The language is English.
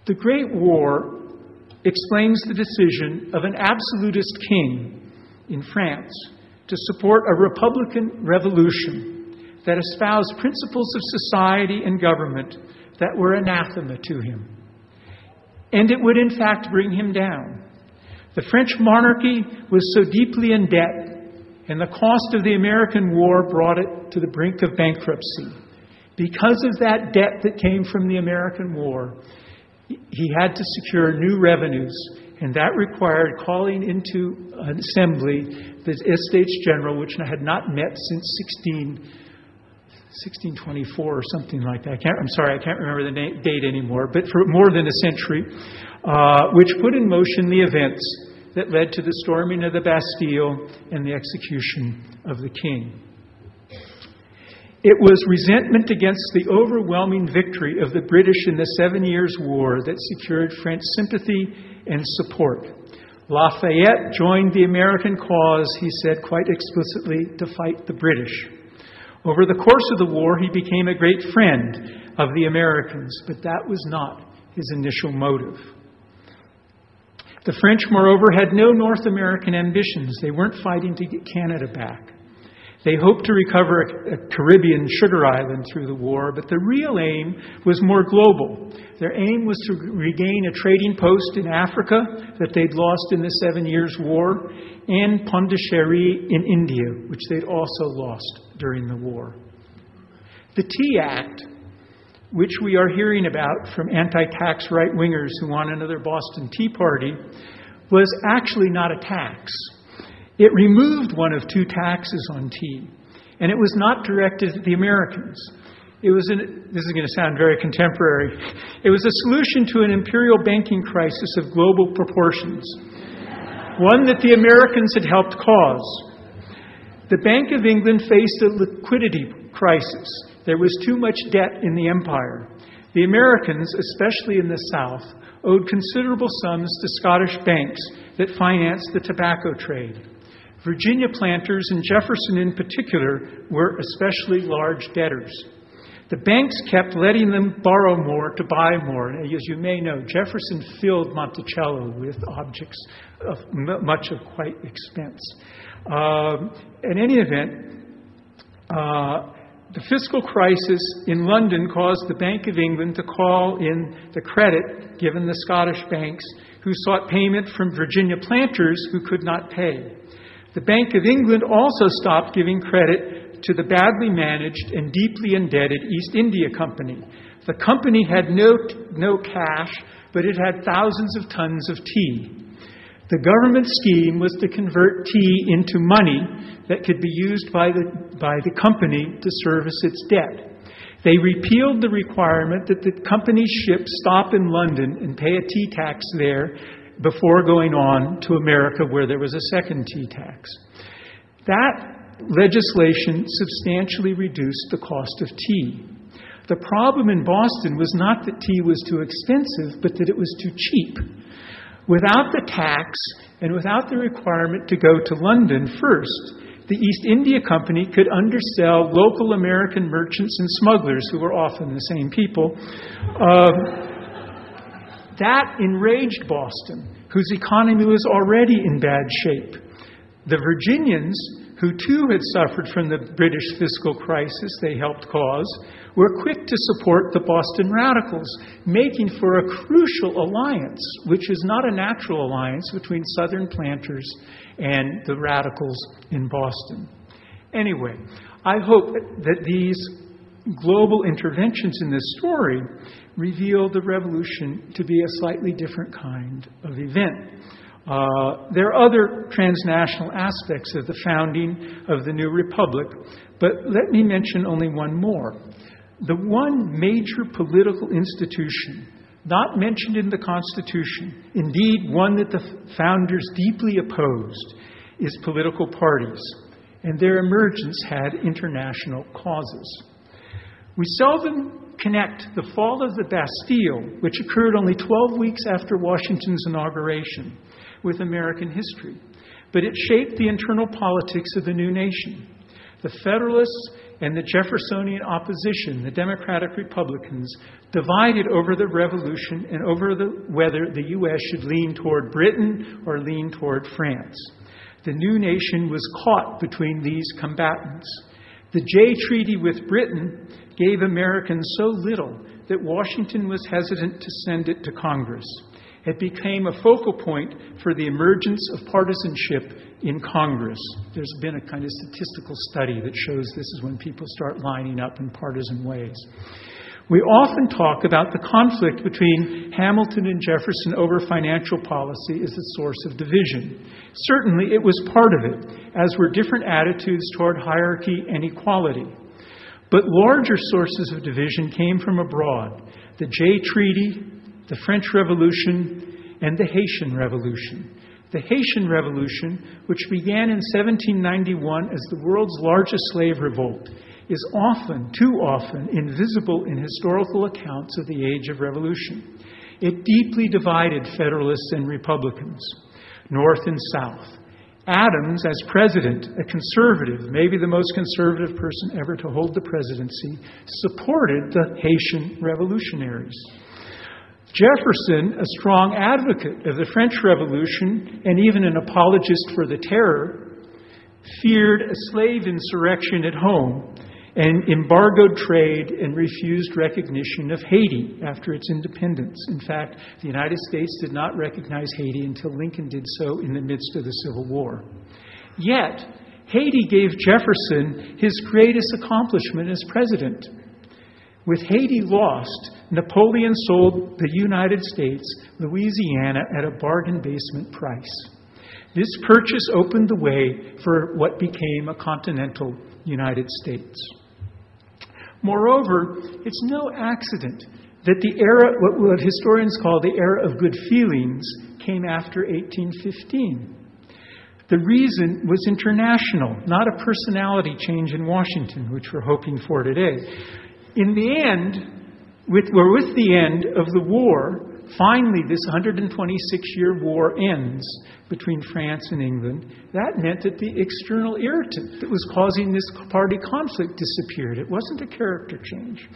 The Great War explains the decision of an absolutist king in France to support a republican revolution that espoused principles of society and government that were anathema to him. And it would in fact bring him down. The French monarchy was so deeply in debt, and the cost of the American war brought it to the brink of bankruptcy. Because of that debt that came from the American war, he had to secure new revenues, and that required calling into an assembly the Estates General, which had not met since 1624 or something like that. I can't remember the date anymore, but for more than a century, which put in motion the events that led to the storming of the Bastille and the execution of the king. It was resentment against the overwhelming victory of the British in the 7 Years' War that secured French sympathy and support. Lafayette joined the American cause, he said quite explicitly, to fight the British. Over the course of the war, he became a great friend of the Americans, but that was not his initial motive. The French, moreover, had no North American ambitions. They weren't fighting to get Canada back. They hoped to recover a Caribbean sugar island through the war, but the real aim was more global. Their aim was to regain a trading post in Africa that they'd lost in the 7 Years' War, and Pondicherry in India, which they'd also lost during the war. The Tea Act, which we are hearing about from anti-tax right-wingers who want another Boston Tea Party, was actually not a tax. It removed one of two taxes on tea, and it was not directed at the Americans. This is going to sound very contemporary. It was a solution to an imperial banking crisis of global proportions, one that the Americans had helped cause. The Bank of England faced a liquidity crisis. There was too much debt in the empire. The Americans, especially in the South, owed considerable sums to Scottish banks that financed the tobacco trade. Virginia planters, and Jefferson in particular, were especially large debtors. The banks kept letting them borrow more to buy more. And as you may know, Jefferson filled Monticello with objects of much of quite expense. In any event, the fiscal crisis in London caused the Bank of England to call in the credit given the Scottish banks, who sought payment from Virginia planters who could not pay. The Bank of England also stopped giving credit to the badly managed and deeply indebted East India Company. The company had no cash, but it had thousands of tons of tea. The government scheme was to convert tea into money that could be used by the company to service its debt. They repealed the requirement that the company's ships stop in London and pay a tea tax there before going on to America, where there was a second tea tax. That legislation substantially reduced the cost of tea. The problem in Boston was not that tea was too expensive, but that it was too cheap. Without the tax and without the requirement to go to London first, the East India Company could undersell local American merchants and smugglers, who were often the same people. That enraged Boston, whose economy was already in bad shape. The Virginians, who too had suffered from the British fiscal crisis they helped cause, were quick to support the Boston Radicals, making for a crucial alliance, which is not a natural alliance, between Southern planters and the Radicals in Boston. Anyway, I hope that these global interventions in this story reveal the revolution to be a slightly different kind of event. There are other transnational aspects of the founding of the new republic, but let me mention only one more. The one major political institution not mentioned in the Constitution, indeed one that the founders deeply opposed, is political parties, and their emergence had international causes. We seldom connect the fall of the Bastille, which occurred only 12 weeks after Washington's inauguration, with American history, but it shaped the internal politics of the new nation. The Federalists and the Jeffersonian opposition, the Democratic Republicans, divided over the revolution and over whether the U.S. should lean toward Britain or lean toward France. The new nation was caught between these combatants. The Jay Treaty with Britain gave Americans so little that Washington was hesitant to send it to Congress. It became a focal point for the emergence of partisanship in Congress. There's been a kind of statistical study that shows this is when people start lining up in partisan ways. We often talk about the conflict between Hamilton and Jefferson over financial policy as a source of division. Certainly, it was part of it, as were different attitudes toward hierarchy and equality. But larger sources of division came from abroad: the Jay Treaty, the French Revolution, and the Haitian Revolution. The Haitian Revolution, which began in 1791 as the world's largest slave revolt, is often, too often, invisible in historical accounts of the Age of Revolution. It deeply divided Federalists and Republicans, North and South. Adams, as president, a conservative, maybe the most conservative person ever to hold the presidency, supported the Haitian revolutionaries. Jefferson, a strong advocate of the French Revolution and even an apologist for the terror, feared a slave insurrection at home and embargoed trade and refused recognition of Haiti after its independence. In fact, the United States did not recognize Haiti until Lincoln did so in the midst of the Civil War. Yet, Haiti gave Jefferson his greatest accomplishment as president. With Haiti lost, Napoleon sold the United States, Louisiana, at a bargain basement price. This purchase opened the way for what became a continental United States. Moreover, it's no accident that the era, what historians call the era of good feelings, came after 1815. The reason was international, not a personality change in Washington, which we're hoping for today. In the end, with the end of the war, finally this 126-year war ends between France and England. That meant that the external irritant that was causing this party conflict disappeared. It wasn't a character change.